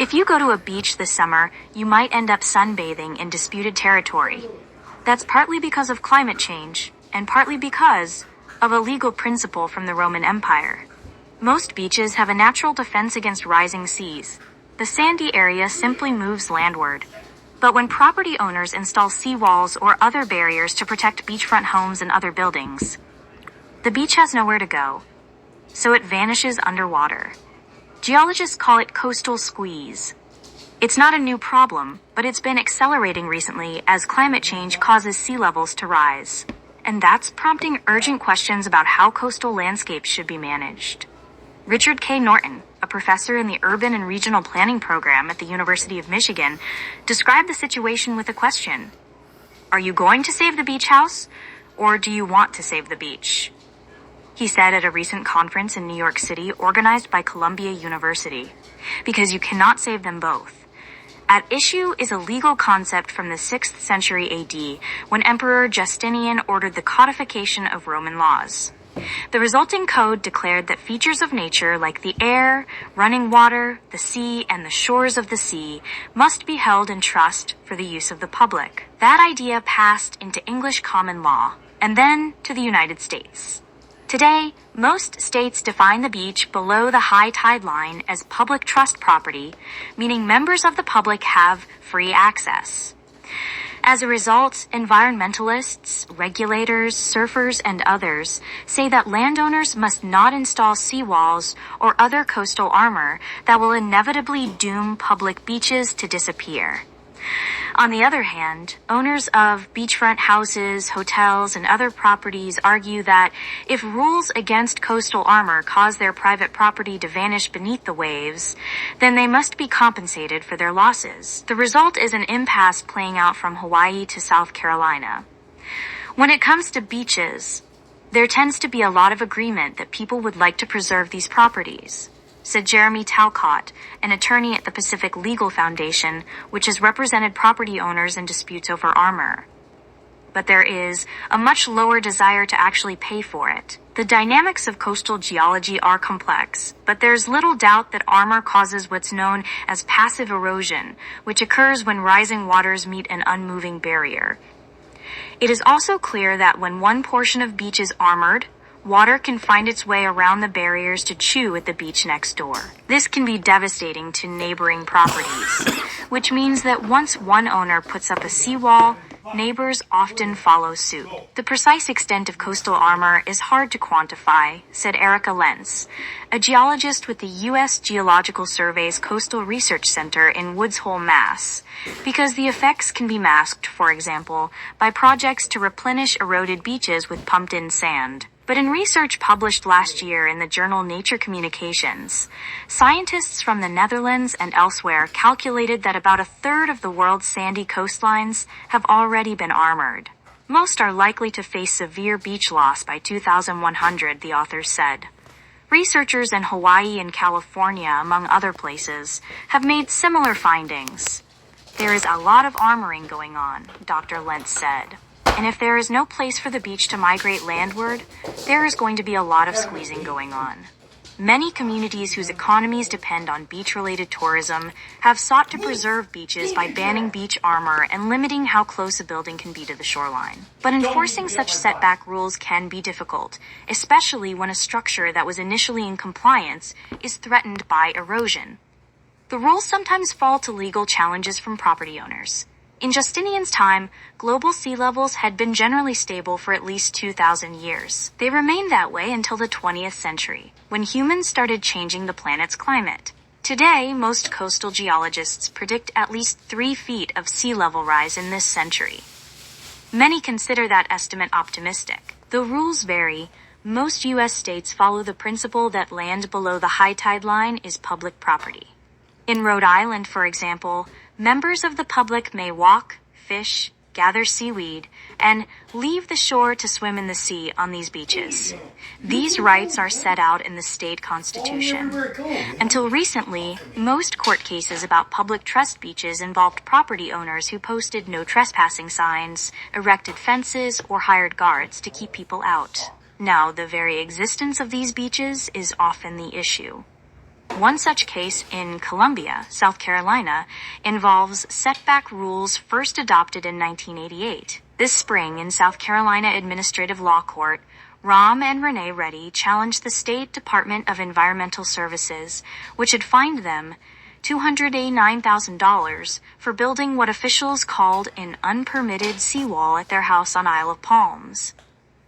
If you go to a beach this summer, you might end up sunbathing in disputed territory. That's partly because of climate change, and partly because of a legal principle from the Roman Empire. Most beaches have a natural defense against rising seas. The sandy area simply moves landward. But when property owners install seawalls or other barriers to protect beachfront homes and other buildings, the beach has nowhere to go, so it vanishes underwater. Geologists call it coastal squeeze. It's not a new problem, but it's been accelerating recently as climate change causes sea levels to rise. And that's prompting urgent questions about how coastal landscapes should be managed. Richard K. Norton, a professor in the Urban and Regional Planning program at the University of Michigan, described the situation with a question. Are you going to save the beach house, or do you want to save the beach? He said at a recent conference in New York City organized by Columbia University, because you cannot save them both. At issue is a legal concept from the 6th century AD, when Emperor Justinian ordered the codification of Roman laws. The resulting code declared that features of nature like the air, running water, the sea, and the shores of the sea must be held in trust for the use of the public. That idea passed into English common law, and then to the United States. Today, most states define the beach below the high tide line as public trust property, meaning members of the public have free access. As a result, environmentalists, regulators, surfers, and others say that landowners must not install seawalls or other coastal armor that will inevitably doom public beaches to disappear. On the other hand, owners of beachfront houses, hotels, and other properties argue that if rules against coastal armor cause their private property to vanish beneath the waves, then they must be compensated for their losses. The result is an impasse playing out from Hawaii to South Carolina. When it comes to beaches, there tends to be a lot of agreement that people would like to preserve these properties, said Jeremy Talcott, an attorney at the Pacific Legal Foundation, which has represented property owners in disputes over armor. But there is a much lower desire to actually pay for it. The dynamics of coastal geology are complex, but there's little doubt that armor causes what's known as passive erosion, which occurs when rising waters meet an unmoving barrier. It is also clear that when one portion of beach is armored, water can find its way around the barriers to chew at the beach next door. This can be devastating to neighboring properties, which means that once one owner puts up a seawall, neighbors often follow suit. The precise extent of coastal armor is hard to quantify, said Erica Lentz, a geologist with the U.S. Geological Survey's Coastal Research Center in Woods Hole, Mass., because the effects can be masked, for example, by projects to replenish eroded beaches with pumped-in sand. But in research published last year in the journal Nature Communications, scientists from the Netherlands and elsewhere calculated that about a third of the world's sandy coastlines have already been armored. Most are likely to face severe beach loss by 2100, the authors said. Researchers in Hawaii and California, among other places, have made similar findings. There is a lot of armoring going on, Dr. Lentz said. And if there is no place for the beach to migrate landward, there is going to be a lot of squeezing going on. Many communities whose economies depend on beach-related tourism have sought to preserve beaches by banning beach armor and limiting how close a building can be to the shoreline. But enforcing such setback rules can be difficult, especially when a structure that was initially in compliance is threatened by erosion. The rules sometimes fall to legal challenges from property owners. In Justinian's time, global sea levels had been generally stable for at least 2,000 years. They remained that way until the 20th century, when humans started changing the planet's climate. Today, most coastal geologists predict at least 3 feet of sea level rise in this century. Many consider that estimate optimistic. Though rules vary, most U.S. states follow the principle that land below the high tide line is public property. In Rhode Island, for example, members of the public may walk, fish, gather seaweed, and leave the shore to swim in the sea on these beaches. These rights are set out in the state constitution. Until recently, most court cases about public trust beaches involved property owners who posted no trespassing signs, erected fences, or hired guards to keep people out. Now, the very existence of these beaches is often the issue. One such case in Columbia, South Carolina, involves setback rules first adopted in 1988. This spring, in South Carolina Administrative Law Court, Rahm and Renee Reddy challenged the State Department of Environmental Services, which had fined them $289,000 for building what officials called an unpermitted seawall at their house on Isle of Palms.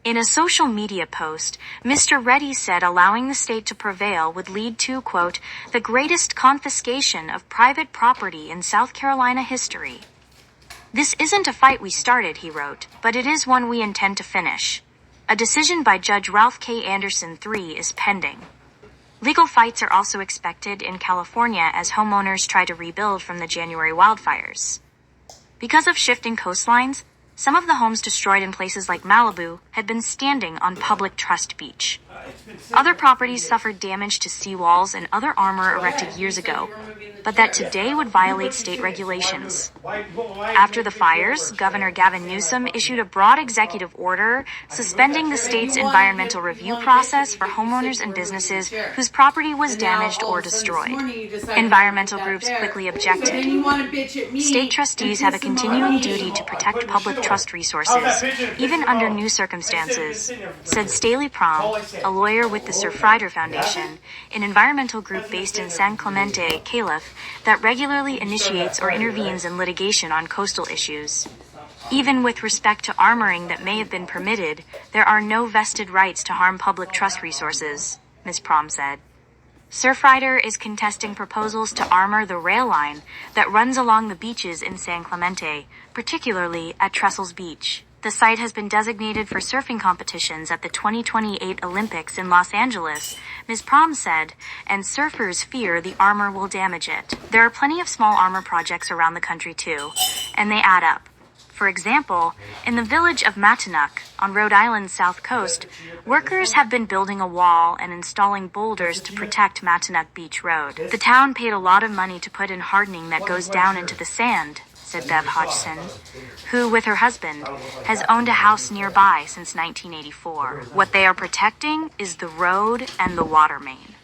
In a social media post, Mr. Reddy said allowing the state to prevail would lead to, quote, the greatest confiscation of private property in South Carolina history. This isn't a fight we started, he wrote, but it is one we intend to finish. A decision by Judge Ralph K. Anderson III is pending. Legal fights are also expected in California as homeowners try to rebuild from the January wildfires. Because of shifting coastlines, some of the homes destroyed in places like Malibu had been standing on public trust beach. Other properties suffered damage to seawalls and other armor erected years ago, but that today would violate state regulations. After the fires, Governor Gavin Newsom issued a broad executive order suspending the state's environmental review process for homeowners and businesses whose property was damaged or destroyed. Environmental groups quickly objected. State trustees have a continuing duty to protect public trust resources, even under new circumstances, said Staley Prom, a lawyer with the Sir Frieder Foundation, an environmental group based in San Clemente, Calif, that regularly initiates or intervenes in litigation on coastal issues. Even with respect to armoring that may have been permitted, there are no vested rights to harm public trust resources, Ms. Prom said. Sir Frieder is contesting proposals to armor the rail line that runs along the beaches in San Clemente, particularly at Trestles Beach. The site has been designated for surfing competitions at the 2028 Olympics in Los Angeles, Ms. Prom said, and surfers fear the armor will damage it. There are plenty of small armor projects around the country too, and they add up. For example, in the village of Matanook, on Rhode Island's south coast, workers have been building a wall and installing boulders to protect Matanook Beach Road. The town paid a lot of money to put in hardening that goes down into the sand, said Bev Hodgson, who, with her husband, has owned a house nearby since 1984. What they are protecting is the road and the water main.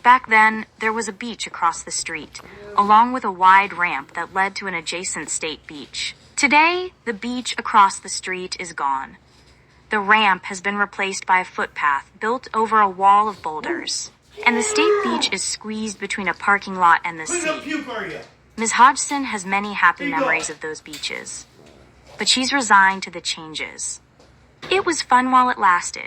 Back then, there was a beach across the street, along with a wide ramp that led to an adjacent state beach. Today, the beach across the street is gone. The ramp has been replaced by a footpath built over a wall of boulders, and the state beach is squeezed between a parking lot and the sea. Ms. Hodgson has many happy memories of those beaches, but she's resigned to the changes. It was fun while it lasted.